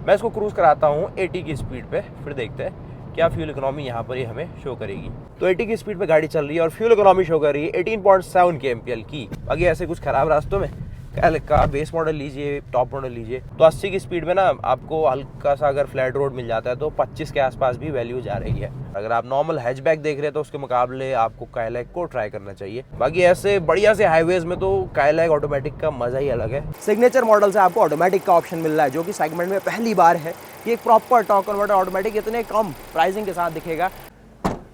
मैं इसको क्रूज़ कराता हूँ 80 की स्पीड पे, फिर देखते हैं क्या फ्यूल इकोनॉमी यहाँ पर ये हमें शो करेगी। तो 80 की स्पीड पे गाड़ी चल रही है और फ्यूल इकोनॉमी शो कर रही है 18.7 kmpl की। बाकी ऐसे कुछ खराब रास्तों में का बेस मॉडल लीजिए, टॉप मॉडल लीजिए, तो 80 की स्पीड में ना आपको हल्का सा अगर फ्लैट रोड मिल जाता है तो 25 के आसपास भी वैल्यू जा रही है। अगर आप नॉर्मल हैचबैक देख रहे हैं तो उसके मुकाबले आपको काइलैक को ट्राई करना चाहिए। बाकी ऐसे बढ़िया से हाईवेज में तो काइलैक ऑटोमेटिक का मजा ही अलग है। सिग्नेचर मॉडल से आपको ऑटोमेटिक का ऑप्शन मिल रहा है, जो कि सेगमेंट में पहली बार है कि एक प्रॉपर टॉर्क कन्वर्टर ऑटोमेटिक इतने कम प्राइसिंग के साथ दिखेगा।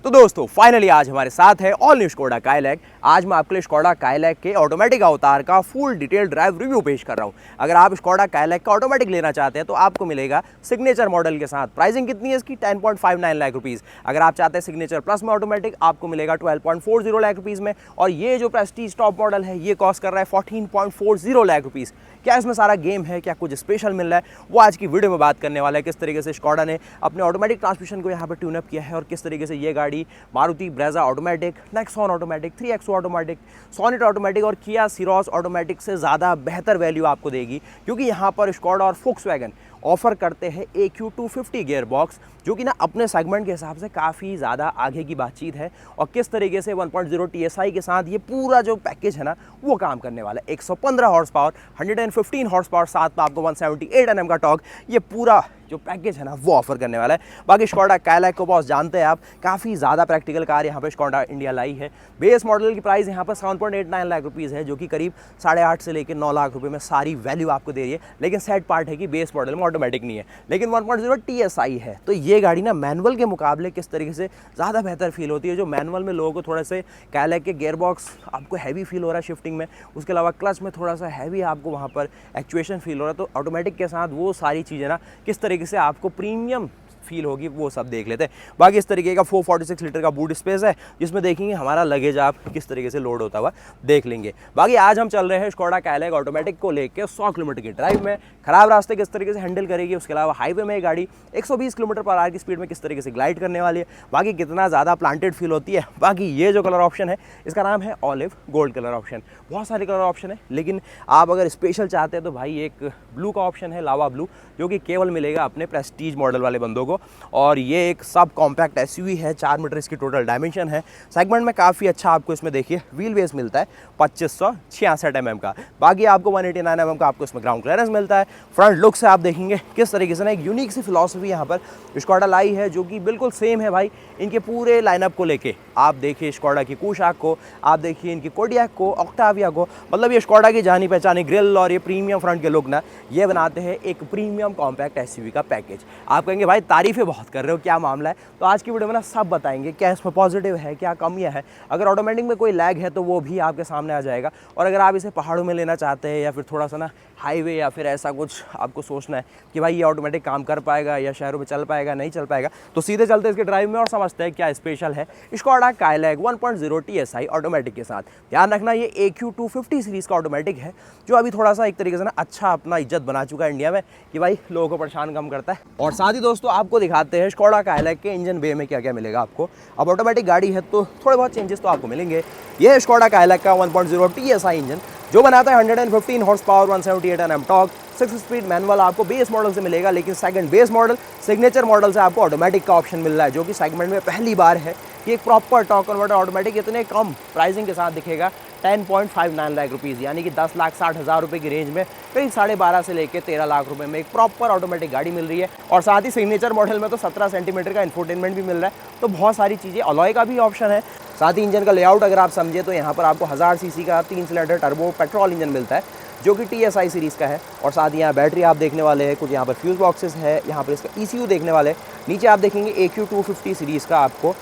तो दोस्तों फाइनली आज हमारे साथ है ऑल न्यू स्कोडा काइलैक। आज मैं आपके लिए स्कोडा काइलैक के ऑटोमेटिक अवतार का फुल डिटेल ड्राइव रिव्यू पेश कर रहा हूं। अगर आप स्कोडा काइलैक का ऑटोमेटिक लेना चाहते हैं तो आपको मिलेगा सिग्नेचर मॉडल के साथ। प्राइसिंग कितनी है इसकी? 10.59 लाख रुपीज़। अगर आप चाहते हैं सिग्नेचर प्लस में ऑटोमेटिक, आपको मिलेगा 12.40 लाख रुपीज़ में। और ये जो प्रेस्टीज टॉप मॉडल है ये कॉस्ट कर रहा है 14.40 लाख रुपीज़। क्या इसमें सारा गेम है, क्या कुछ स्पेशल मिल रहा है, वो आज की वीडियो में बात करने वाला है। किस तरीके से स्कोडा ने अपने ऑटोमेटिक ट्रांसमिशन को यहाँ पर ट्यूनअप किया है और किस तरीके से ये गाड़ी Maruti Brezza automatic, Nexon automatic, 3XO automatic, Sonet automatic और किया सिरोस ऑटोमेटिक से ज़्यादा बेहतर वैल्यू आपको देगी। क्योंकि यहाँ पर स्कोडा और फोक्सवैगन ऑफर करते हैं AQ250 गियर बॉक्स, जो कि ना अपने सेगमेंट के हिसाब से काफ़ी ज़्यादा आगे की बातचीत है। और किस तरीके से 1.0 TSI के साथ ये पूरा जो पैकेज है ना वो काम करने वाला है। 115 हॉर्स पावर, 115 हॉर्स पावर, साथ में आपको 178 Nm का टॉर्क, ये पूरा जो पैकेज है ना वो ऑफर करने वाला है। बाकी स्कोडा काइलैक को बॉस जानते हैं आप, काफ़ी ज़्यादा प्रैक्टिकल कार यहाँ पे स्कोडा इंडिया लाई है। बेस मॉडल की प्राइस यहाँ पर 7.89 लाख रुपीज़ है, जो कि करीब 8.5 से लेकर 9 लाख रुपए में सारी वैल्यू आपको दे रही है। लेकिन सेट पार्ट है कि बेस मॉडल में ऑटोमेटिक नहीं है, लेकिन 1.0 TSI है। तो ये गाड़ी ना मैनुअल के मुकाबले किस तरीके से ज़्यादा बेहतर फील होती है। जो मैनुअल में लोगों को थोड़ा से काइलैक के गियर बॉक्स आपको हैवी फील हो रहा है शिफ्टिंग में, उसके अलावा क्लच में थोड़ा सा हैवी आपको वहाँ पर एक्चुएशन फील हो रहा है, तो ऑटोमेटिक के साथ वो सारी चीज़ें ना किस तरीके से आपको प्रीमियम फील होगी वो सब देख लेते हैं। बाकी इस तरीके का 446 लीटर का बूट स्पेस है, जिसमें देखेंगे हमारा लगेज आप किस तरीके से लोड होता हुआ देख लेंगे। बाकी आज हम चल रहे हैं स्कोडा काइलैक ऑटोमेटिक को लेकर 100 किलोमीटर की ड्राइव में। खराब रास्ते किस तरीके से हैंडल करेगी, उसके अलावा हाईवे में गाड़ी 120 किलोमीटर पर आवर की स्पीड में किस तरीके से ग्लाइड करने वाली है, बाकी कितना ज़्यादा प्लांटेड फील होती है। बाकी ये जो कलर ऑप्शन है इसका नाम है ऑलिव गोल्ड कलर ऑप्शन। बहुत सारे कलर ऑप्शन है, लेकिन आप अगर स्पेशल चाहते हैं तो भाई एक ब्लू का ऑप्शन है, लावा ब्लू, जो कि केवल मिलेगा अपने प्रेस्टीज मॉडल वाले बंदों को। और ये एक सब कॉम्पैक्ट SUV है, 4 मीटर इसकी टोटल डायमेंशन है। सेगमेंट में काफ़ी अच्छा आपको इसमें देखिए व्हील बेस मिलता है 2566 mm का। बाकी आपको 189 mm का आपको इसमें ग्राउंड क्लियरेंस मिलता है। फ्रंट लुक से आप देखेंगे किस तरीके से ना एक यूनिक सी फिलॉसफी यहाँ पर स्कोडा लाई है, जो कि बिल्कुल सेम है भाई इनके पूरे लाइनअप को लेके। आप देखिए स्कोडा की कुशाक को, आप देखिए इनकी कोडियाक को, ऑक्टाविया को, मतलब ये स्कोडा की जानी पहचानी ग्रिल और ये प्रीमियम फ्रंट के लुक ना ये बनाते हैं एक प्रीमियम कॉम्पैक्ट SUV का पैकेज। आप कहेंगे भाई तारीफें बहुत कर रहे हो, क्या मामला है? तो आज की वीडियो में ना सब बताएंगे, क्या इसमें पॉजिटिव है, क्या कमियां है। अगर ऑटोमेटिक में कोई लैग है तो वो भी आपके सामने आ जाएगा। और अगर आप इसे पहाड़ों में लेना चाहते हैं या फिर थोड़ा सा ना हाईवे या फिर ऐसा कुछ आपको सोचना है कि भाई ये ऑटोमेटिक काम कर पाएगा या शहरों में चल पाएगा नहीं चल पाएगा, तो सीधे चलते इसके ड्राइव में और समझते हैं क्या स्पेशल है स्कोडा काइलैक 1.0 TSI ऑटोमेटिक के साथ। ध्यान रखना ये AQ250 सीरीज़ का ऑटोमेटिक है, जो अभी थोड़ा सा एक तरीके से ना अच्छा अपना इज्जत बना चुका है इंडिया में कि भाई लोगों को परेशान कम करता है। और साथ ही दोस्तों आपको दिखाते हैं स्कोडा काइलैक के इंजन बे में क्या क्या मिलेगा आपको। अब ऑटोमेटिक गाड़ी है तो थोड़े बहुत चेंजेस तो आपको मिलेंगे। ये स्कोडा काइलैक का 1.0 TSI इंजन जो बनाता है 115 horse power, 178 Nm torque, 6 speed manual आपको बेस मॉडल से मिलेगा। लेकिन second base model signature model से आपको ऑटोमेटिक का ऑप्शन मिल रहा है, जो कि सेगमेंट में पहली बार है कि एक प्रॉपर टॉर्क कन्वर्टर ऑटोमेटिक इतने कम प्राइसिंग के साथ दिखेगा। 10.59 लाख रुपीज़, यानी कि 10,60,000 रुपये की रेंज में करीब 12.5 से लेकर 13 लाख रुपए में एक प्रॉपर ऑटोमेटिक गाड़ी मिल रही है। और साथ ही सिग्नेचर मॉडल में तो 17 सेंटीमीटर का इंफोटेनमेंट भी मिल रहा है। तो बहुत सारी चीज़ें, अलॉय का भी ऑप्शन है। साथ ही इंजन का लेआउट अगर आप समझे तो यहाँ पर आपको 1000 सीसी का 3 सिलेंडर टर्बो पेट्रोल इंजन मिलता है, जो कि TSI सीरीज़ का है। और साथ ही यहाँ बैटरी आप देखने वाले हैं, कुछ यहाँ पर फ्यूज बॉक्सेस है, यहाँ पर इसका ECU देखने वाले हैं। नीचे आप देखेंगे AQ250 सीरीज़ का आपको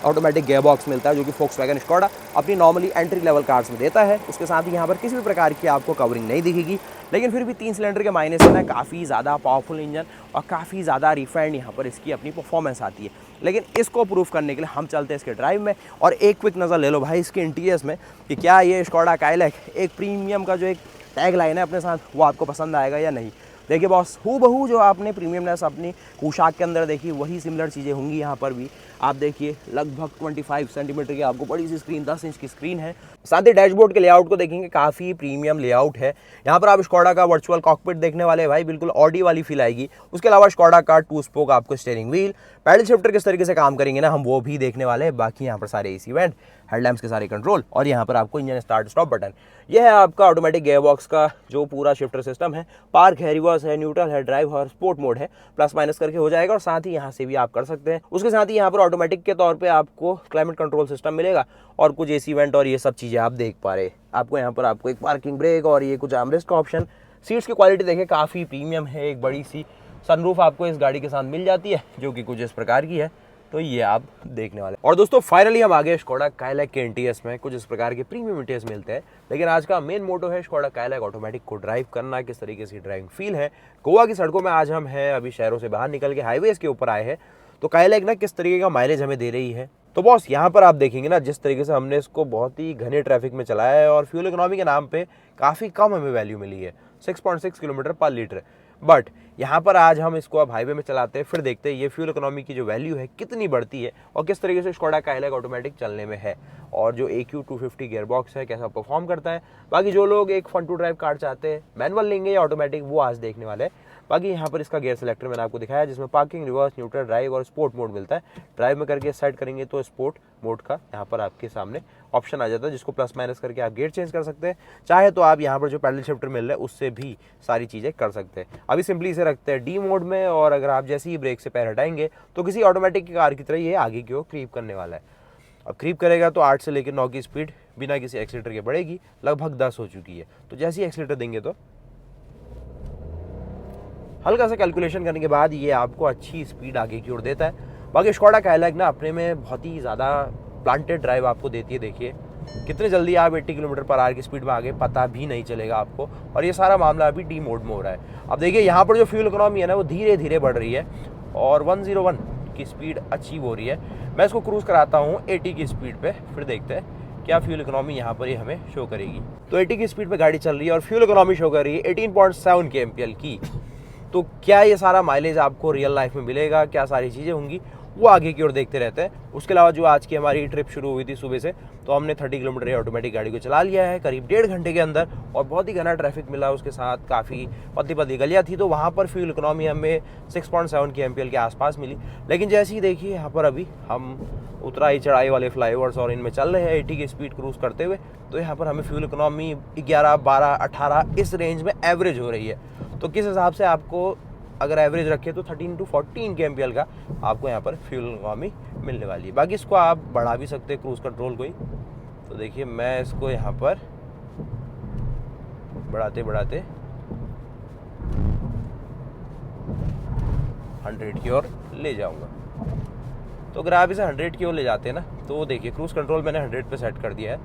ऑटोमेटिक गियर बॉक्स मिलता है, जो कि फोक्सवैगन स्कोडा अपनी नॉर्मली एंट्री लेवल कार्स में देता है। उसके साथ ही यहाँ पर किसी भी प्रकार की आपको कवरिंग नहीं दिखेगी, लेकिन फिर भी 3 सिलेंडर के मायने से ना काफ़ी ज़्यादा पावरफुल इंजन और काफ़ी ज़्यादा रिफाइंड यहाँ पर इसकी अपनी परफॉर्मेंस आती है। लेकिन इसको प्रूफ करने के लिए हम चलते हैं इसके ड्राइव में और एक क्विक नज़र ले लो भाई इसके इंटीरियर्स में कि क्या ये स्कोडा काइलैक एक प्रीमियम का जो एक टैग लाइन है अपने साथ वो आपको पसंद आएगा या नहीं। देखिए बॉस, हूबहू जो आपने प्रीमियमनेस अपनी पोशाक के अंदर देखी वही सिमिलर चीज़ें होंगी यहाँ पर भी। आप देखिए लगभग 25 सेंटीमीटर की आपको बड़ी सी स्क्रीन, 10 इंच की स्क्रीन है। साथ ही डैशबोर्ड के लेआउट को देखेंगे, काफ़ी प्रीमियम लेआउट है। यहाँ पर आप स्कोडा का वर्चुअल कॉकपिट देखने वाले भाई, बिल्कुल ऑडी वाली फील आएगी। उसके अलावा स्कोडा का 2 स्पोक आपको स्टीयरिंग व्हील, पैडल शिफ्टर किस तरीके से काम करेंगे ना हम वो भी देखने वाले हैं। बाकी यहाँ पर सारे एसी वेंट, हेडलैम्प्स के सारे कंट्रोल और यहाँ पर आपको इंजन स्टार्ट स्टॉप बटन। यह है आपका ऑटोमेटिक गियरबॉक्स का जो पूरा शिफ्टर सिस्टम है। पार्क है, रिवर्स है, न्यूट्रल है, ड्राइव और स्पोर्ट मोड है, प्लस माइनस करके हो जाएगा और साथ ही यहाँ से भी आप कर सकते हैं। उसके साथ ही यहाँ पर ऑटोमेटिक के तौर पे आपको क्लाइमेट कंट्रोल सिस्टम मिलेगा और कुछ एसी वेंट और ये सब चीज़ें आप देख पा रहे हैं। आपको यहाँ पर आपको एक पार्किंग ब्रेक और ये कुछ आर्मरेस्ट का ऑप्शन। सीट्स की क्वालिटी देखें, काफ़ी प्रीमियम है। एक बड़ी सी सनरूफ आपको इस गाड़ी के साथ मिल जाती है जो कि कुछ इस प्रकार की है, तो ये आप देखने वाले। और दोस्तों फाइनली हम आ गए स्कोडा काइलैक के इंटीरियर्स में। कुछ इस प्रकार के प्रीमियम इंटीरियर्स मिलते हैं, लेकिन आज का मेन मोटो है स्कोडा काइलैक ऑटोमेटिक को ड्राइव करना, किस तरीके से ड्राइविंग फील है। गोवा की सड़कों में आज हम हैं, अभी शहरों से बाहर निकल के हाईवेज के ऊपर आए हैं, तो काइलैक ना किस तरीके का माइलेज हमें दे रही है। तो बॉस यहाँ पर आप देखेंगे ना, जिस तरीके से हमने इसको बहुत ही घने ट्रैफिक में चलाया है और फ्यूल इकोनॉमी के नाम पे काफ़ी कम हमें वैल्यू मिली है, 6.6 किलोमीटर पर लीटर। बट यहाँ पर आज हम इसको अब हाईवे में चलाते हैं, फिर देखते हैं ये फ्यूल इकोनॉमी की जो वैल्यू है कितनी बढ़ती है और किस तरीके से स्कोडा काइलैक ऑटोमेटिक चलने में है, और जो AQ250 गियरबॉक्स है कैसा परफॉर्म करता है। बाकी जो लोग एक फन टू ड्राइव कार चाहते हैं, मैनुअल लेंगे या ऑटोमेटिक, वो आज देखने वाले हैं। बाकी यहाँ पर इसका गियर सेलेक्टर मैंने आपको दिखाया, जिसमें पार्किंग, रिवर्स, न्यूट्रल, ड्राइव और स्पोर्ट मोड मिलता है। ड्राइव में करके सेट करेंगे तो स्पोर्ट मोड का यहाँ पर आपके सामने ऑप्शन आ जाता है, जिसको प्लस माइनस करके आप गेयर चेंज कर सकते हैं। चाहे तो आप यहाँ पर जो पैडल शिफ्टर मिल रहा है उससे भी सारी चीज़ें कर सकते हैं। अभी सिंपली इसे रखते हैं डी मोड में, और अगर आप जैसे ही ब्रेक से पैर हटाएंगे तो किसी ऑटोमेटिक की कार की तरह ये आगे की ओर क्रीप करने वाला है। अब क्रीप करेगा तो 8 से लेकर 9 की स्पीड बिना किसी एक्सीलेटर के बढ़ेगी, लगभग 10 हो चुकी है। तो जैसे ही एक्सीलेटर देंगे तो हल्का सा कैलकुलेशन करने के बाद ये आपको अच्छी स्पीड आगे की ओर देता है। बाकी स्कोडा काइलैक ना अपने में बहुत ही ज़्यादा प्लांटेड ड्राइव आपको देती है। देखिए कितने जल्दी आप 80 किलोमीटर पर आवर की स्पीड में आगे पता भी नहीं चलेगा आपको, और ये सारा मामला अभी डी मोड में हो रहा है। अब देखिए यहाँ पर जो फ्यूल इकोनॉमी है ना वो धीरे धीरे बढ़ रही है और 101 की स्पीड अचीव हो रही है। मैं इसको क्रूज़ कराता हूँ 80 की स्पीड पे, फिर देखते हैं क्या फ्यूल इकोनॉमी यहाँ पर ये हमें शो करेगी। तो 80 की स्पीड पे गाड़ी चल रही है और फ्यूल इकोनॉमी शो कर रही है 18.7 kmpl की। तो क्या ये सारा माइलेज आपको रियल लाइफ में मिलेगा, क्या सारी चीज़ें होंगी, वो आगे की ओर देखते रहते हैं। उसके अलावा जो आज की हमारी ट्रिप शुरू हुई थी सुबह से, तो हमने 30 किलोमीटर ये ऑटोमेटिक गाड़ी को चला लिया है करीब 1.5 घंटे के अंदर, और बहुत ही घना ट्रैफिक मिला। उसके साथ काफ़ी पतली पतली गलियाँ थी, तो वहाँ पर फ्यूल इकोनॉमी हमें 6.7 kmpl के आसपास मिली। लेकिन जैसे ही देखिए यहाँ पर अभी हम उतराई चढ़ाई वाले फ्लाईओवर्स और इनमें चल रहे हैं 80 की स्पीड क्रूज़ करते हुए, तो यहाँ पर हमें फ्यूल इकोनॉमी 11, 12, 18 इस रेंज में एवरेज हो रही है। तो किस हिसाब से आपको अगर एवरेज रखे तो 13 to 14 kmpl का आपको यहाँ पर फ्यूल इकोनॉमी मिलने वाली है। बाकी इसको आप बढ़ा भी सकते हैं क्रूज़ कंट्रोल को ही। तो देखिए मैं इसको यहाँ पर बढ़ाते बढ़ाते 100 की ओर ले जाऊँगा। तो अगर आप इसे 100 की ओर ले जाते हैं ना, तो देखिए क्रूज़ कंट्रोल मैंने 100 पे सेट कर दिया है,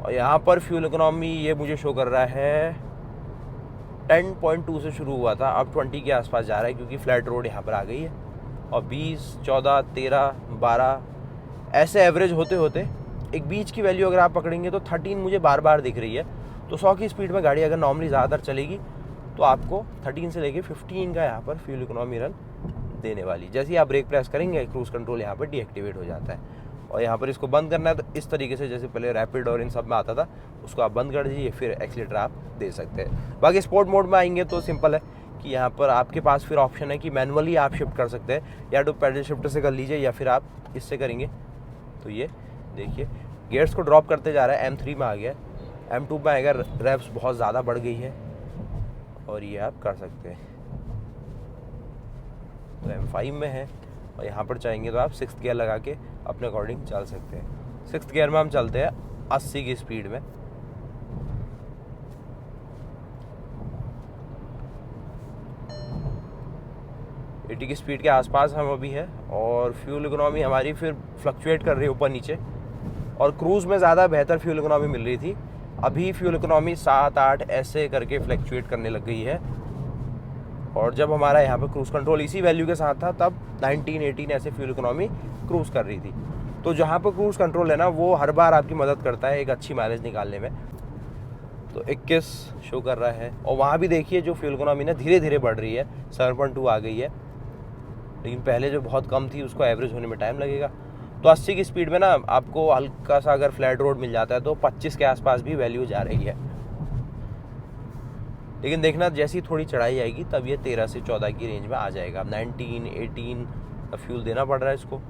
और यहाँ पर फ्यूल इकोनॉमी ये मुझे शो कर रहा है 10.2 से शुरू हुआ था, अब 20 के आसपास जा रहा है, क्योंकि फ्लैट रोड यहाँ पर आ गई है। और 20, 14, 13, 12 ऐसे एवरेज होते होते एक बीच की वैल्यू अगर आप पकड़ेंगे तो 13 मुझे बार बार दिख रही है। तो 100 की स्पीड में गाड़ी अगर नॉर्मली ज़्यादातर चलेगी तो आपको 13 से लेके 15 का यहाँ पर फ्यूल इकोनॉमी रन देने वाली। जैसे ही आप ब्रेक प्रेस करेंगे क्रूज़ कंट्रोल यहाँ पर डीएक्टिवेट हो जाता है, और यहाँ पर इसको बंद करना है तो इस तरीके से जैसे पहले रैपिड और इन सब में आता था उसको आप बंद कर दीजिए, फिर एक्सीलेटर आप दे सकते हैं। बाकी स्पोर्ट मोड में आएंगे तो सिंपल है कि यहाँ पर आपके पास फिर ऑप्शन है कि मैनुअली आप शिफ्ट कर सकते हैं, या तो पैडल शिफ्टर से कर लीजिए या फिर आप इससे करेंगे। तो ये देखिए गियर्स को ड्रॉप करते जा रहा है, M3 में आ गया, M2 में आएगा, रेव्स बहुत ज़्यादा बढ़ गई है, और ये आप कर सकते हैं। तो M5 में है, और यहाँ पर चाहेंगे तो आप 6th गियर लगा के अपने अकॉर्डिंग चल सकते हैं। 6th गियर में हम चलते हैं 80 की स्पीड में। एटी की स्पीड के आसपास हम अभी है, और फ्यूल इकोनॉमी हमारी फिर फ्लक्चुएट कर रही है ऊपर नीचे, और क्रूज़ में ज़्यादा बेहतर फ्यूल इकोनॉमी मिल रही थी। अभी फ्यूल इकोनॉमी 7, 8 ऐसे करके फ्लक्चुएट करने लग गई है, और जब हमारा यहाँ पर क्रूज़ कंट्रोल इसी वैल्यू के साथ था तब 19, 18 ऐसे फ्यूल इकोनॉमी क्रूज़ कर रही थी। तो जहाँ पर क्रूज़ कंट्रोल है ना वो हर बार आपकी मदद करता है एक अच्छी माइलेज निकालने में। तो 21 शो कर रहा है। और वहाँ भी देखिए जो फ्यूल इकोनॉमी ना धीरे धीरे बढ़ रही है, 7.2 आ गई है, लेकिन पहले जो बहुत कम थी उसको एवरेज होने में टाइम लगेगा। तो 80 की स्पीड में ना आपको हल्का सा अगर फ्लैट रोड मिल जाता है तो 25 के आसपास भी वैल्यू जा रही है। लेकिन देखना जैसी थोड़ी चढ़ाई आएगी तब ये 13 से 14 की रेंज में आ जाएगा। 19, 18 फ्यूल देना पड़ रहा है इसको,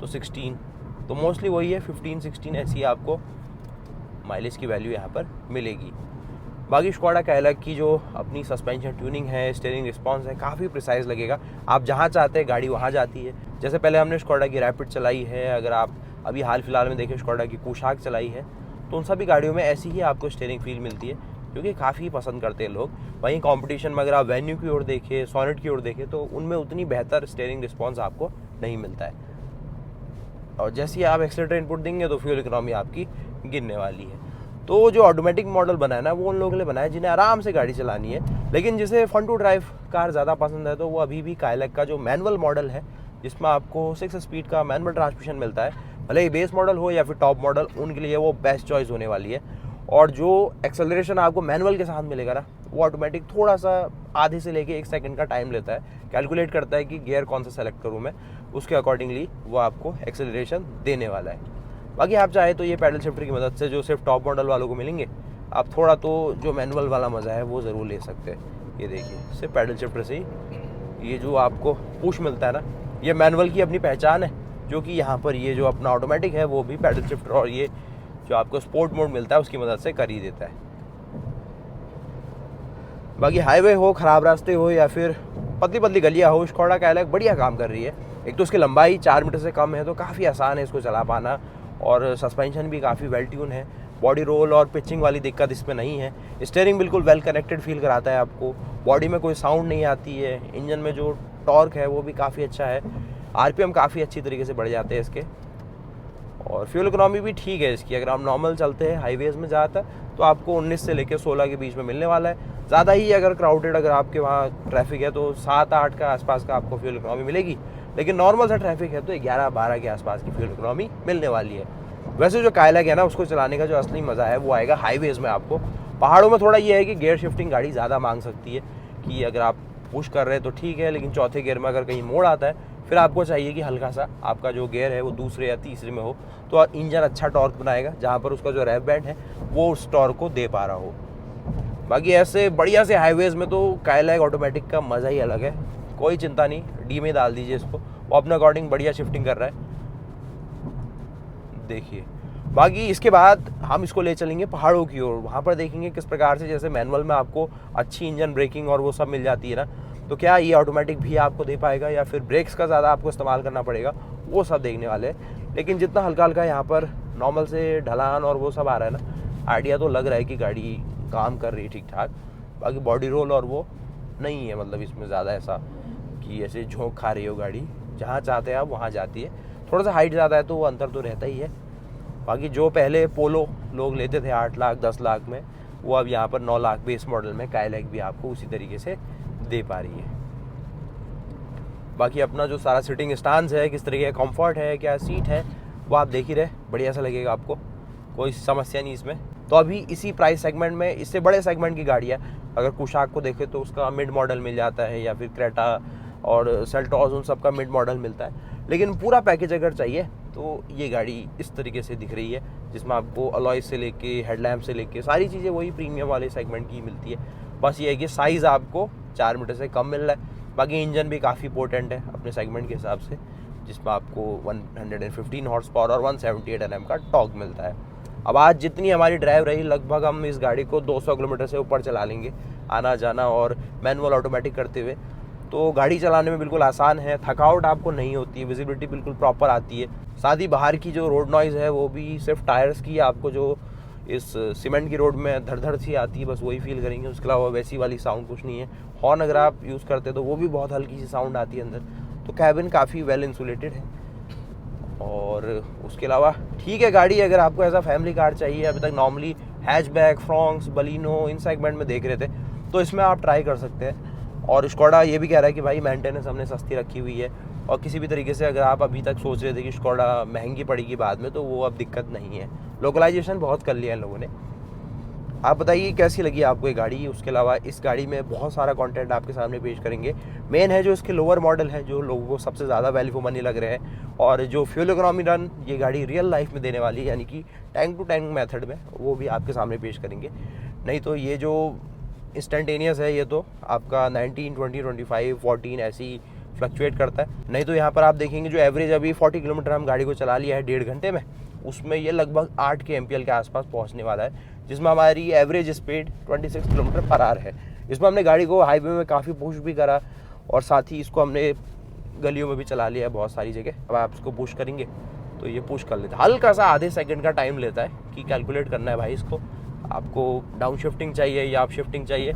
तो 16, तो मोस्टली वही है 15, 16 ऐसी आपको माइलेज की वैल्यू यहाँ पर मिलेगी। बाकी स्कोडा काइलैक की जो अपनी सस्पेंशन ट्यूनिंग है, स्टीयरिंग रिस्पॉन्स है, काफ़ी प्रिसाइज लगेगा। आप जहाँ चाहते हैं गाड़ी वहाँ जाती है। जैसे पहले हमने स्कोडा की रैपिड चलाई है, अगर आप अभी हाल फिलहाल में देखें स्कोडा की कुशाक चलाई है, तो उन सभी गाड़ियों में ऐसी ही आपको स्टीयरिंग फील मिलती है, क्योंकि काफ़ी पसंद करते हैं लोग। वहीं कंपटीशन में अगर आप वेन्यू की ओर देखें, सोनेट की ओर देखें, तो उनमें उतनी बेहतर स्टीयरिंग रिस्पॉन्स आपको नहीं मिलता है। और जैसे ही आप एक्सीलरेटर इनपुट देंगे तो फ्यूल इकोनॉमी आपकी गिरने वाली है। तो जो ऑटोमेटिक मॉडल बना है ना, वो उन लोगों के लिए बना है जिन्हें आराम से गाड़ी चलानी है। लेकिन जिसे फन टू ड्राइव कार ज़्यादा पसंद है, तो वो अभी भी काइलैक का जो मैनुअल मॉडल है, जिसमें आपको 6 स्पीड का मैनुअल ट्रांसमिशन मिलता है, भले ही बेस मॉडल हो या फिर टॉप मॉडल, उनके लिए वो बेस्ट चॉइस होने वाली है। और जो एक्सेलरेशन आपको मैनुअल के साथ मिलेगा ना, वो ऑटोमेटिक थोड़ा सा आधे से लेके 1 सेकंड का टाइम लेता है, कैलकुलेट करता है कि गियर कौन सा सेलेक्ट करूँ मैं, उसके अकॉर्डिंगली वो आपको एक्सेलरेशन देने वाला है। बाकी आप चाहे तो ये पैडल शिफ्टर की मदद से, जो सिर्फ टॉप मॉडल वालों को मिलेंगे, आप थोड़ा तो जो मैनुअल वाला मज़ा है वो ज़रूर ले सकते हैं। ये देखिए, सिर्फ पैडल शिफ्टर से ही ये जो आपको पुश मिलता है ना, ये मैनुअल की अपनी पहचान है, जो कि यहाँ पर ये जो अपना ऑटोमेटिक है वो भी पैडल शिफ्टर और ये जो आपको स्पोर्ट मोड मिलता है उसकी मदद से कर ही देता है। बाकी हाईवे हो, ख़राब रास्ते हो या फिर पतली पतली गलियाँ हो, स्कोडा काइलैक बढ़िया काम कर रही है। एक तो उसकी लंबाई 4 मीटर से कम है, तो काफ़ी आसान है इसको चला पाना, और सस्पेंशन भी काफ़ी वेल ट्यून है। बॉडी रोल और पिचिंग वाली दिक्कत इसमें नहीं है। स्टीयरिंग बिल्कुल वेल कनेक्टेड फील कराता है आपको। बॉडी में कोई साउंड नहीं आती है। इंजन में जो टॉर्क है वो भी काफ़ी अच्छा है। आरपीएम काफ़ी अच्छी तरीके से बढ़ जाते हैं इसके, और फ्यूल इकोनॉमी भी ठीक है इसकी। अगर आप नॉर्मल चलते हैं हाईवेज़ में ज़्यादातर, तो आपको 19 से लेकर 16 के बीच में मिलने वाला है। ज़्यादा ही अगर क्राउडेड, अगर आपके वहाँ ट्रैफिक है, तो 7-8 का आसपास का आपको फ्यूल इकोनॉमी मिलेगी। लेकिन नॉर्मल सा ट्रैफिक है तो 11-12 के आसपास की फ्यूल इकोनॉमी मिलने वाली है। वैसे जो काइलैक है ना, उसको चलाने का जो असली मज़ा है वो आएगा हाईवेज़ में आपको। पहाड़ों में थोड़ा ये है कि गियर शिफ्टिंग गाड़ी ज़्यादा मांग सकती है, कि अगर आप पुश कर रहे हैं तो ठीक है, लेकिन चौथे गियर में अगर कहीं मोड़ आता है, फिर आपको चाहिए कि हल्का सा आपका जो गियर है वो दूसरे या तीसरे में हो, तो इंजन अच्छा टॉर्क बनाएगा, जहाँ पर उसका जो रैप बैंड है वो उस टॉर्क को दे पा रहा हो। बाकी ऐसे बढ़िया से हाईवेज़ में तो काइलैक ऑटोमेटिक का मज़ा ही अलग है। कोई चिंता नहीं, डी में डाल दीजिए इसको, वो अपने अकॉर्डिंग बढ़िया शिफ्टिंग कर रहा है। देखिए, बाकी इसके बाद हम इसको ले चलेंगे पहाड़ों की ओर। वहाँ पर देखेंगे किस प्रकार से, जैसे मैनुअल में आपको अच्छी इंजन ब्रेकिंग और वो सब मिल जाती है ना, तो क्या ये ऑटोमेटिक भी आपको दे पाएगा या फिर ब्रेक्स का ज़्यादा आपको इस्तेमाल करना पड़ेगा, वो सब देखने वाले हैं। लेकिन जितना हल्का हल्का यहाँ पर नॉर्मल से ढलान और वो सब आ रहा है ना, आइडिया तो लग रहा है कि गाड़ी काम कर रही है ठीक ठाक। बाकी बॉडी रोल और वो नहीं है, मतलब इसमें ज़्यादा ऐसा कि ऐसे झोंक खा रही हो गाड़ी, जहाँ चाहते हैं आप वहाँ जाती है। थोड़ा सा हाइट ज़्यादा है तो वो अंतर तो रहता ही है। बाकी जो पहले पोलो लोग लेते थे 8 लाख 10 लाख में, वो अब यहाँ पर 9 लाख बेस मॉडल में काइलैक भी आपको उसी तरीके से दे पा रही है। बाकी अपना जो सारा सिटिंग स्टांस है, किस तरीके का कंफर्ट है, क्या सीट है, वो आप देख ही रहे, बढ़िया सा लगेगा आपको, कोई समस्या नहीं इसमें। तो अभी इसी प्राइस सेगमेंट में इससे बड़े सेगमेंट की गाड़ियाँ, अगर कुशाक को देखें तो उसका मिड मॉडल मिल जाता है, या फिर क्रेटा और सेल्टॉस, उन सब का मिड मॉडल मिलता है। लेकिन पूरा पैकेज अगर चाहिए तो ये गाड़ी इस तरीके से दिख रही है, जिसमें आपको अलॉय से लेके हेडलैम्प से लेके सारी चीज़ें वही प्रीमियम वाले सेगमेंट की मिलती है। बस ये है कि साइज़ आपको 4 मीटर से कम मिल रहा है। बाकी इंजन भी काफ़ी पोटेंट है अपने सेगमेंट के हिसाब से, जिसमें आपको 115 हॉर्स पावर और 178 Nm का टॉर्क मिलता है। अब आज जितनी हमारी ड्राइव रही, लगभग हम इस गाड़ी को 200 किलोमीटर से ऊपर चला लेंगे, आना जाना और मैनुअल ऑटोमेटिक करते हुए। तो गाड़ी चलाने में बिल्कुल आसान है, थकावट आपको नहीं होती है, विजिबिलिटी बिल्कुल प्रॉपर आती है। साथ ही बाहर की जो रोड नॉइज़ है वो भी सिर्फ टायर्स की, आपको जो इस सीमेंट की रोड में धड़ सी आती है, बस वही फील करेंगे। उसके अलावा वैसी वाली साउंड कुछ नहीं है। हॉर्न अगर आप यूज़ करते हैं तो वो भी बहुत हल्की सी साउंड आती है अंदर। तो कैबिन काफ़ी वेल इंसुलेटेड है। और उसके अलावा ठीक है गाड़ी, अगर आपको ऐसा फैमिली कार चाहिए, अभी तक नॉर्मली हैचबैक, फ्रॉन्क्स, बलिनो इन सेगमेंट में देख रहे थे, तो इसमें आप ट्राई कर सकते हैं। और स्कोडा ये भी कह रहा है कि भाई मेंटेनेंस हमने सस्ती रखी हुई है, और किसी भी तरीके से अगर आप अभी तक सोच रहे थे कि स्कोडा महंगी पड़ेगी बाद में, तो वो अब दिक्कत नहीं है। लोकलाइजेशन बहुत कर लिया है लोगों ने। आप बताइए कैसी लगी आपको ये गाड़ी। उसके अलावा इस गाड़ी में बहुत सारा कंटेंट आपके सामने पेश करेंगे। मेन है जो इसके लोअर मॉडल है, जो लोगों को सबसे ज़्यादा वैल्यू फॉर मनी लग रहे हैं, और जो फ्यूल इकोनॉमी रन ये गाड़ी रियल लाइफ में देने वाली है, यानी कि टैंक टू टैंक मेथड में, वो भी आपके सामने पेश करेंगे। नहीं तो ये जो इंस्टेंटेनियस है ये तो आपका 19, 20, 25, 14 ऐसे ही फ्लक्चुएट करता है। नहीं तो यहाँ पर आप देखेंगे जो एवरेज अभी 40 किलोमीटर हम गाड़ी को चला लिया है 1.5 घंटे में, उसमें ये लगभग 8 के एमपीएल के आसपास पहुँचने वाला है, जिसमें हमारी average speed 26 kilometre per hour है। इसमें हमने गाड़ी को हाईवे में काफ़ी पुश भी करा, और साथ ही इसको हमने गलियों में भी चला लिया है बहुत सारी जगह। अब आप इसको पुश करेंगे तो ये पुश कर लेता है, हल्का सा आधे सेकंड का टाइम लेता है कि कैलकुलेट करना है भाई इसको, आपको डाउन शिफ्टिंग चाहिए या अप शिफ्टिंग चाहिए।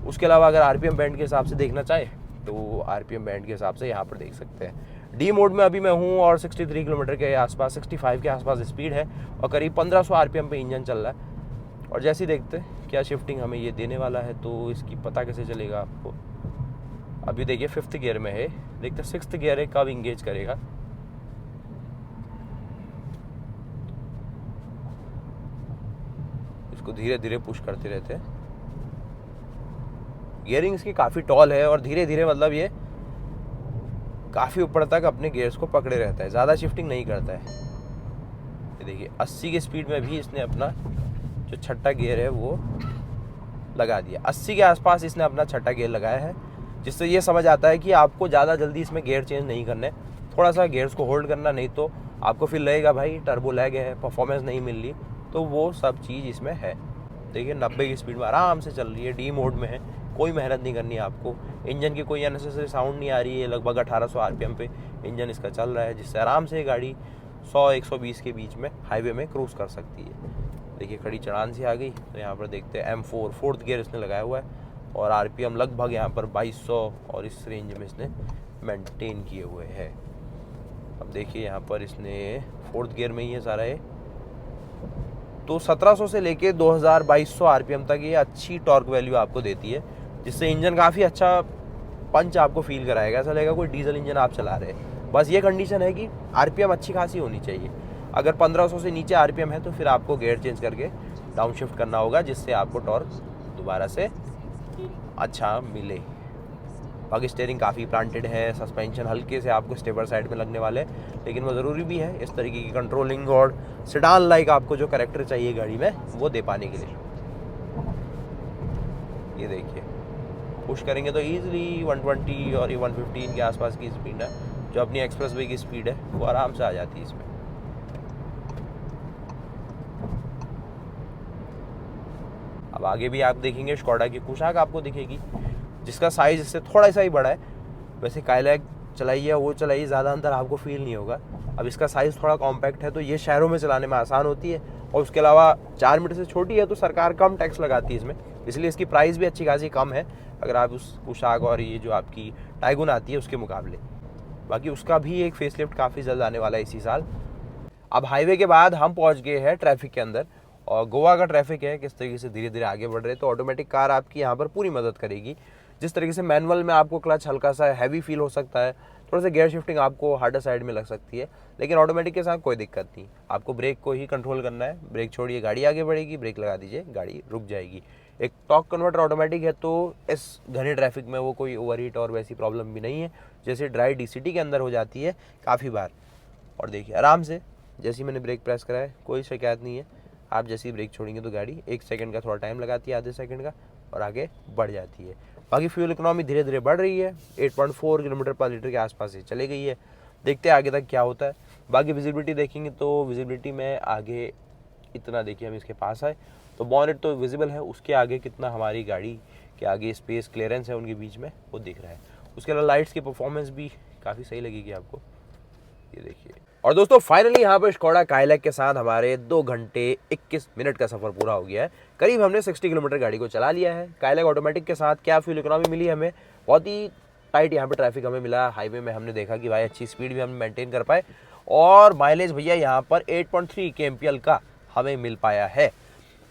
उसके अलावा अगर आरपीएम बैंड के हिसाब से देखना चाहे तो आरपीएम बैंड के हिसाब से यहाँ पर देख सकते हैं। डी मोड में अभी मैं हूँ और 63 किलोमीटर के आसपास, 65 के आसपास स्पीड है, और करीब 1500 आरपीएम पे इंजन चल रहा है। और जैसे ही देखते हैं क्या शिफ्टिंग हमें ये देने वाला है, तो इसकी पता कैसे चलेगा आपको। अभी देखिए 5th गियर में है, देखते 6th गियर है कब इंगेज करेगा। इसको धीरे धीरे पुश करते रहते हैं। गियरिंग इसकी काफ़ी टॉल है, और धीरे धीरे मतलब ये काफ़ी ऊपर तक अपने गियर्स को पकड़े रहता है, ज़्यादा शिफ्टिंग नहीं करता है। ये देखिए 80 की स्पीड में भी इसने अपना जो छठा गियर है वो लगा दिया। 80 के आसपास इसने अपना छठा गियर लगाया है, जिससे ये समझ आता है कि आपको ज़्यादा जल्दी इसमें गियर चेंज नहीं करने, थोड़ा सा गियर्स को होल्ड करना, नहीं तो आपको फिर लगेगा भाई टर्बो लैग है, परफॉर्मेंस नहीं मिल रही। तो वो सब चीज़ इसमें है। देखिए 90 की स्पीड में आराम से चल रही है, डी मोड में है, कोई मेहनत नहीं करनी है आपको। इंजन की कोई अननेसेसरी साउंड नहीं आ रही है। लगभग 1800 आरपीएम पे इंजन इसका चल रहा है, जिससे आराम से गाड़ी 100-120 के बीच में हाईवे में क्रूज कर सकती है। देखिए खड़ी चढ़ान सी आ गई, तो यहाँ पर देखते हैं M4 4th गियर इसने लगाया हुआ है, और आरपीएम लगभग यहाँ पर 2200 और इस रेंज में इसने मेंटेन किए हुए हैं। अब देखिए यहाँ पर इसने 4th गियर में ही है सारा, ये तो 1700 से लेके 2200 आरपीएम तक ये अच्छी टॉर्क वैल्यू आपको देती है, जिससे इंजन काफ़ी अच्छा पंच आपको फील कराएगा। ऐसा लगेगा कोई डीजल इंजन आप चला रहे हैं। बस ये कंडीशन है कि आरपीएम अच्छी खासी होनी चाहिए। अगर 1500 से नीचे आरपीएम है तो फिर आपको गियर चेंज करके डाउन शिफ्ट करना होगा, जिससे आपको टॉर्क दोबारा से अच्छा मिले। बाकी स्टीयरिंग काफ़ी प्लांटेड है, सस्पेंशन हल्के से आपको स्टेपर साइड में लगने वाले, लेकिन वो ज़रूरी भी है इस तरीके की कंट्रोलिंग और सेडान लाइक आपको जो कैरेक्टर चाहिए गाड़ी में वो दे पाने के लिए। ये देखिए पुश करेंगे तो ईजिली 120 और ये 115 के आसपास की स्पीड है, जो अपनी एक्सप्रेस वे की स्पीड है वो आराम से आ जाती है इसमें। अब आगे भी आप देखेंगे स्कोडा की कुशाक आपको दिखेगी, जिसका साइज़ इससे थोड़ा सा ही बड़ा है। वैसे काइलैक चलाइए वो चलाइए, ज़्यादा अंतर आपको फील नहीं होगा। अब इसका साइज़ थोड़ा कॉम्पैक्ट है, तो ये शहरों में चलाने में आसान होती है, और उसके अलावा 4 मीटर से छोटी है तो सरकार कम टैक्स लगाती है इसमें, इसलिए इसकी प्राइस भी अच्छी खासी कम है अगर आप उस कुशाक और ये जो आपकी टाइगुन आती है उसके मुकाबले। बाकी उसका भी एक फेसलिफ्ट काफ़ी जल्द आने वाला है इसी साल। अब हाईवे के बाद हम पहुँच गए हैं ट्रैफिक के अंदर, और गोवा का ट्रैफिक है किस तरीके से धीरे धीरे आगे बढ़ रहे हैं। तो ऑटोमेटिक कार आपकी यहाँ पर पूरी मदद करेगी। जिस तरीके से मैनुअल में आपको क्लच हल्का सा हैवी फील हो सकता है, थोड़ा सा गियर शिफ्टिंग आपको हार्डर साइड में लग सकती है, लेकिन ऑटोमेटिक के साथ कोई दिक्कत नहीं। आपको ब्रेक को ही कंट्रोल करना है, ब्रेक छोड़िए गाड़ी आगे बढ़ेगी, ब्रेक लगा दीजिए गाड़ी रुक जाएगी। एक टॉर्क कन्वर्टर ऑटोमेटिक है, तो इस घने ट्रैफिक में वो कोई ओवरहीट और वैसी प्रॉब्लम भी नहीं है जैसे ड्राई डीसीटी के अंदर हो जाती है काफ़ी बार। और देखिए आराम से जैसे ही मैंने ब्रेक प्रेस करा है कोई शिकायत नहीं है। आप जैसे ही ब्रेक छोड़ेंगे तो गाड़ी 1 सेकंड का थोड़ा टाइम लगाती है, आधे सेकंड का, और आगे बढ़ जाती है। बाकी फ्यूल इकोनॉमी धीरे धीरे बढ़ रही है, 8.4 किलोमीटर पर लीटर के आसपास ही चले गई है। देखते हैं आगे तक क्या होता है। बाकी विजिबिलिटी देखेंगे तो विजिबिलिटी में आगे इतना देखिए हम इसके पास आए तो बॉनेट तो विजिबल है, उसके आगे कितना हमारी गाड़ी के आगे स्पेस क्लियरेंस है उनके बीच में वो दिख रहा है। उसके अलावा लाइट्स की परफॉर्मेंस भी काफ़ी सही लगेगी आपको, ये देखिए। और दोस्तों फाइनली यहाँ पर स्कोडा काइलैक के साथ हमारे 2 घंटे 21 मिनट का सफ़र पूरा हो गया है। करीब हमने 60 किलोमीटर गाड़ी को चला लिया है। काइलैक ऑटोमेटिक के साथ क्या फ्यूल इकोनॉमी मिली हमें, बहुत ही टाइट यहाँ पे ट्रैफिक हमें मिला। हाईवे में हमने देखा कि भाई अच्छी स्पीड भी हम मेंटेन कर पाए, और माइलेज भैया यहाँ पर 8.3 kmpl का हमें मिल पाया है।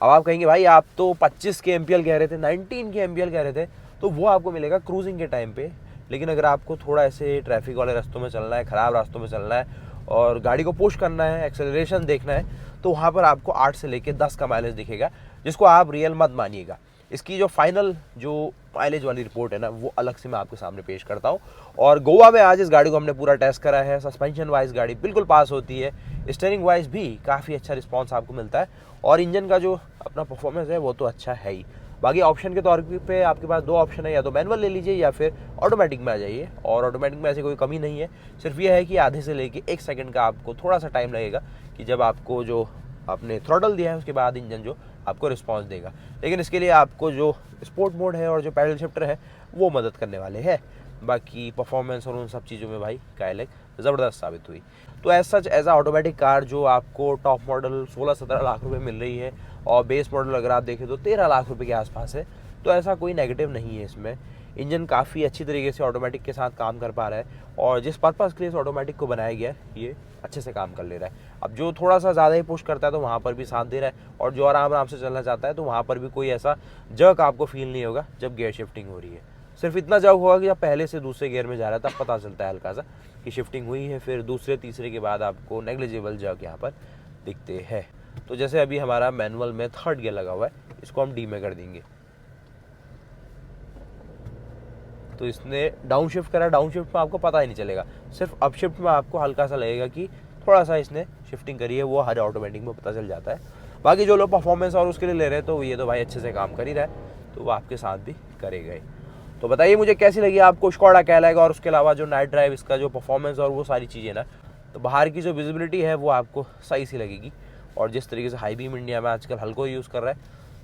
अब आप कहेंगे भाई आप तो 25 kmpl कह रहे थे, 19 kmpl कह रहे थे, तो वो आपको मिलेगा क्रूजिंग के टाइम पे। लेकिन अगर आपको थोड़ा ऐसे ट्रैफिक वाले रास्तों में चलना है, ख़राब रास्तों में चलना है और गाड़ी को पुश करना है, एक्सेलरेशन देखना है, तो वहाँ पर आपको 8 से लेके 10 का माइलेज दिखेगा, जिसको आप रियल मत मानिएगा। इसकी जो फाइनल जो माइलेज वाली रिपोर्ट है ना, वो अलग से मैं आपके सामने पेश करता हूँ। और गोवा में आज इस गाड़ी को हमने पूरा टेस्ट करा है। सस्पेंशन वाइज गाड़ी बिल्कुल पास होती है, स्टीयरिंग वाइज भी काफ़ी अच्छा रिस्पॉन्स आपको मिलता है, और इंजन का जो अपना परफॉर्मेंस है वो तो अच्छा है ही। बाकी ऑप्शन के तौर पे आपके पास दो ऑप्शन है, या तो मैनुअल ले लीजिए या फिर ऑटोमेटिक में आ जाइए। और ऑटोमेटिक में ऐसी कोई कमी नहीं है, सिर्फ ये है कि आधे से लेके 1 सेकंड का आपको थोड़ा सा टाइम लगेगा कि जब आपको जो आपने थ्रॉटल दिया है उसके बाद इंजन जो आपको रिस्पांस देगा। लेकिन इसके लिए आपको जो स्पोर्ट मोड है और जो पैडल शिफ्टर है वो मदद करने वाले हैं। बाकी परफॉर्मेंस और उन सब चीज़ों में भाई काइलैक ज़बरदस्त साबित हुई। तो as such as a automatic car जो आपको टॉप मॉडल 16-17 लाख रुपए मिल रही है, और बेस मॉडल अगर आप देखें तो 13 लाख रुपए के आसपास है, तो ऐसा कोई नेगेटिव नहीं है इसमें। इंजन काफ़ी अच्छी तरीके से ऑटोमेटिक के साथ काम कर पा रहा है, और जिस पर्पज़ के लिए इस ऑटोमेटिक को बनाया गया है ये अच्छे से काम कर ले रहा है। अब जो थोड़ा सा ज़्यादा ही पुश करता है तो वहाँ पर भी साथ दे रहा है, और जो आराम आराम से चलना चाहता है तो वहाँ पर भी कोई ऐसा जर्क आपको फील नहीं होगा जब गियर शिफ्टिंग हो रही है। सिर्फ इतना जर्क होगा कि जब पहले से दूसरे गियर में जा रहा है तब पता चलता है हल्का सा कि शिफ्टिंग हुई है, फिर दूसरे तीसरे के बाद आपको नेग्लिजिबल जर्क यहाँ पर दिखते हैं। तो जैसे अभी हमारा मैनुअल में 3rd गियर लगा हुआ है, इसको हम डी में कर देंगे, तो इसने डाउन शिफ्ट करा। डाउन शिफ्ट में आपको पता ही नहीं चलेगा, सिर्फ अप शिफ्ट में आपको हल्का सा लगेगा कि थोड़ा सा इसने शिफ्टिंग करी है, वो हर ऑटोमेटिक में पता चल जाता है। बाकी जो लोग परफॉर्मेंस और उसके लिए ले रहे हैं तो ये तो भाई अच्छे से काम कर ही रहा है, तो वो आपके साथ भी करेगा ही। तो बताइए मुझे कैसी लगी आपको स्कोडा काइलैक, और उसके अलावा जो नाइट ड्राइव इसका जो परफॉर्मेंस और वो सारी चीज़ें ना, तो बाहर की जो विजिबिलिटी है वो आपको सही सी लगेगी। और जिस तरीके से हाई बीम इंडिया में आजकल हल्को यूज़ कर रहा है,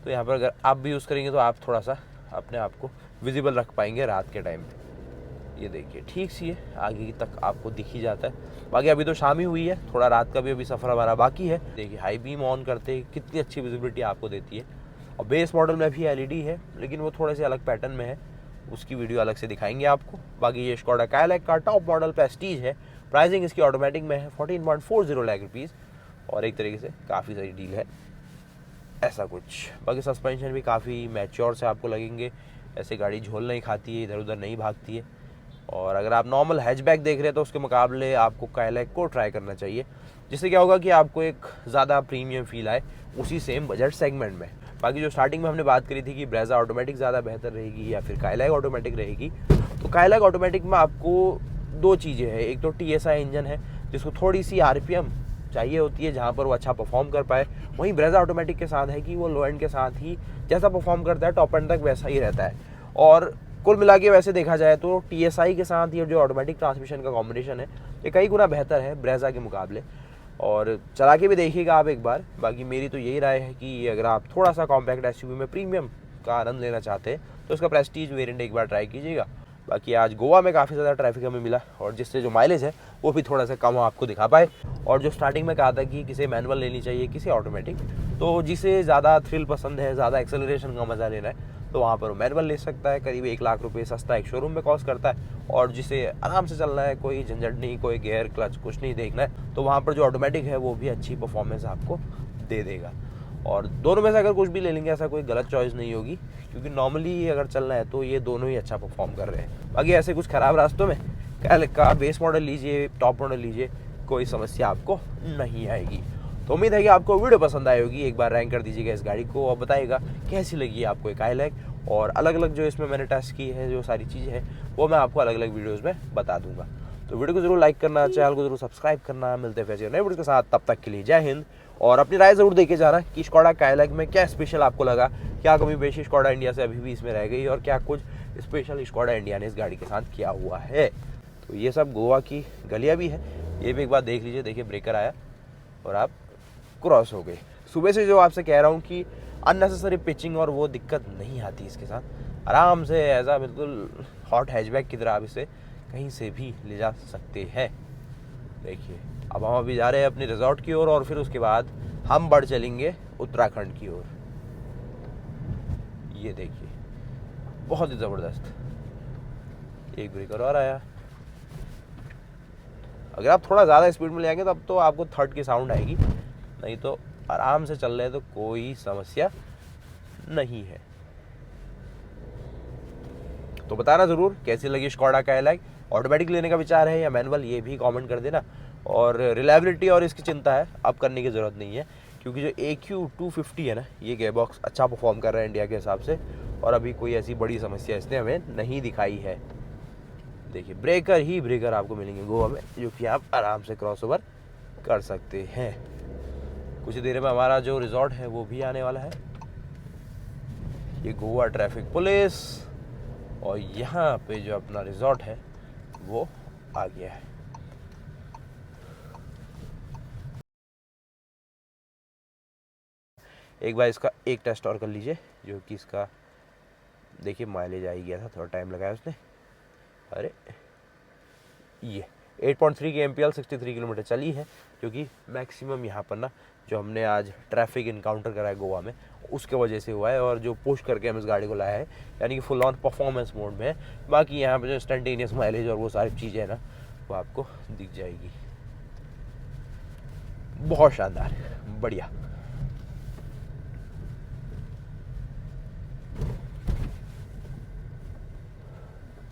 तो यहाँ पर अगर आप भी यूज़ करेंगे तो आप थोड़ा सा अपने आप को विजिबल रख पाएंगे रात के टाइम पे। ये देखिए ठीक सी है, आगे तक आपको दिख ही जाता है। बाकी अभी तो शाम ही हुई है, थोड़ा रात का भी अभी सफ़र हमारा बाकी है। देखिए हाई बीम ऑन करते कितनी अच्छी विजिबिलिटी आपको देती है। और बेस मॉडल में भी एलईडी है, लेकिन वो थोड़े से अलग पैटर्न में है, उसकी वीडियो अलग से दिखाएंगे आपको। बाकी ये स्कोडा काइलैक का टॉप मॉडल प्रेस्टीज है। प्राइसिंग इसकी ऑटोमेटिक में है 14.40 लाख रुपीज़, और एक तरीके से काफ़ी सारी डील है ऐसा कुछ। बाकी सस्पेंशन भी काफ़ी मैच्योर से आपको लगेंगे, ऐसे गाड़ी झोल नहीं खाती है, इधर उधर नहीं भागती है। और अगर आप नॉर्मल हैचबैक देख रहे हैं तो उसके मुकाबले आपको काइलैक को ट्राई करना चाहिए, जिससे क्या होगा कि आपको एक ज़्यादा प्रीमियम फील आए उसी सेम बजट सेगमेंट में। बाकी जो स्टार्टिंग में हमने बात करी थी कि ब्रेजा ऑटोमेटिक ज़्यादा बेहतर रहेगी या फिर काइलैक ऑटोमेटिक रहेगी, तो काइलैक ऑटोमेटिक में आपको दो चीज़ें हैं। एक तो TSI इंजन है जिसको थोड़ी सी RPM चाहिए होती है जहाँ पर वो अच्छा परफॉर्म कर पाए। वहीं ब्रेजा ऑटोमेटिक के साथ है कि वो लो एंड के साथ ही जैसा परफॉर्म करता है टॉप एंड तक वैसा ही रहता है। और कुल मिला के वैसे देखा जाए तो TSI के साथ ये जो ऑटोमेटिक ट्रांसमिशन का कॉम्बिनेशन है ये कई गुना बेहतर है ब्रेजा के मुकाबले। और चला के भी देखिएगा आप एक बार। बाकी मेरी तो यही राय है कि अगर आप थोड़ा सा कॉम्पैक्ट SUV में प्रीमियम का आनंद लेना चाहते हैं तो इसका प्रेस्टीज वेरिएंट एक बार ट्राई कीजिएगा। बाकी आज गोवा में काफ़ी ज़्यादा ट्रैफिक हमें मिला, और जिससे जो माइलेज है वो भी थोड़ा सा कम आपको दिखा पाए। और जो स्टार्टिंग में कहा था कि किसे मैनुअल लेनी चाहिए किसे ऑटोमेटिक, तो जिसे ज़्यादा थ्रिल पसंद है, ज़्यादा एक्सेलरेशन का मज़ा लेना है, तो वहाँ पर मैनुअल ले सकता है। करीब 1 लाख रुपये सस्ता एक शोरूम में कॉस्ट करता है। और जिसे आराम से चलना है, कोई झंझट नहीं, कोई गियर क्लच कुछ नहीं देखना है, तो वहाँ पर जो ऑटोमेटिक है वो भी अच्छी परफॉर्मेंस आपको दे देगा। और दोनों में से अगर कुछ भी ले लेंगे ऐसा कोई गलत चॉइस नहीं होगी, क्योंकि नॉर्मली अगर चलना है तो ये दोनों ही अच्छा परफॉर्म कर रहे हैं। बाकी ऐसे कुछ ख़राब रास्तों में काइलैक का बेस मॉडल लीजिए, टॉप मॉडल लीजिए, कोई समस्या आपको नहीं आएगी। तो उम्मीद है कि आपको वीडियो पसंद आई होगी। एक बार रैंक कर दीजिएगा इस गाड़ी को और बताइएगा कैसी लगी आपको ये काइलैक। और अलग अलग जो इसमें मैंने टेस्ट की है, जो सारी चीज़ें हैं वो मैं आपको अलग अलग वीडियोज़ में बता दूंगा। तो वीडियो को जरूर लाइक करना, चैनल को जरूर सब्सक्राइब करना। मिलते हैं फिर नए वीडियो के साथ, तब तक के लिए जय हिंद। और अपनी राय ज़रूर देके जाना कि स्कोडा काइलैक में क्या स्पेशल आपको लगा, क्या कमी पेशी स्कोडा इंडिया से अभी भी इसमें रह गई, और क्या कुछ स्पेशल स्कोडा इंडिया ने इस गाड़ी के साथ किया हुआ है। तो ये सब गोवा की गलियाँ भी है, ये भी एक बार देख लीजिए। देखिए ब्रेकर आया और आप क्रॉस हो गए। सुबह से जो आपसे कह रहा हूँ कि अननेसेसरी पिचिंग और वो दिक्कत नहीं आती इसके साथ, आराम से ऐसा बिल्कुल हॉट हैचबैक की तरह आप इसे कहीं से भी ले जा सकते हैं। देखिए अब हम अभी जा रहे हैं अपने रिजॉर्ट की ओर, और फिर उसके बाद हम बढ़ चलेंगे उत्तराखंड की ओर। ये देखिए बहुत ही ज़बरदस्त एक ब्रेकर और आया। अगर आप थोड़ा ज़्यादा स्पीड में ले आएंगे तब तो आपको थर्ड की साउंड आएगी, नहीं तो आराम से चल रहे हैं तो कोई समस्या नहीं है। तो बताना ज़रूर कैसी लगी स्कोडा काइलैक, ऑटोमेटिक लेने का विचार है या मैनुअल, ये भी कमेंट कर देना। और रिलायबिलिटी और इसकी चिंता है अब करने की ज़रूरत नहीं है, क्योंकि जो AQ250 है ना, ये गेयर बॉक्स अच्छा परफॉर्म कर रहा है इंडिया के हिसाब से, और अभी कोई ऐसी बड़ी समस्या इसने हमें नहीं दिखाई है। देखिए ब्रेकर ही ब्रेकर आपको मिलेंगे गोवा में, जो कि आप आराम से क्रॉसओवर कर सकते हैं। कुछ देर में हमारा जो रिजॉर्ट है वो भी आने वाला है। ये गोवा ट्रैफिक पुलिस, और यहाँ पे जो अपना रिजॉर्ट है वो आ गया है। एक बार इसका एक टेस्ट और कर लीजिए, जो कि इसका देखिए माइलेज आ ही गया था, थोड़ा टाइम लगाया उसने। अरे ये 8.3 की MPL 63 किलोमीटर चली है, जो कि मैक्सिमम यहाँ पर ना जो हमने आज ट्रैफिक इनकाउंटर करा है गोवा में उसके वजह से हुआ है, और जो पुश करके हम इस गाड़ी को लाया है, यानी कि फुल ऑन परफॉर्मेंस मोड में है। बाकी यहाँ पे जो इंस्टेंटेनियस माइलेज और वो सारी चीज़ें हैं ना, वो आपको दिख जाएगी। बहुत शानदार, बढ़िया।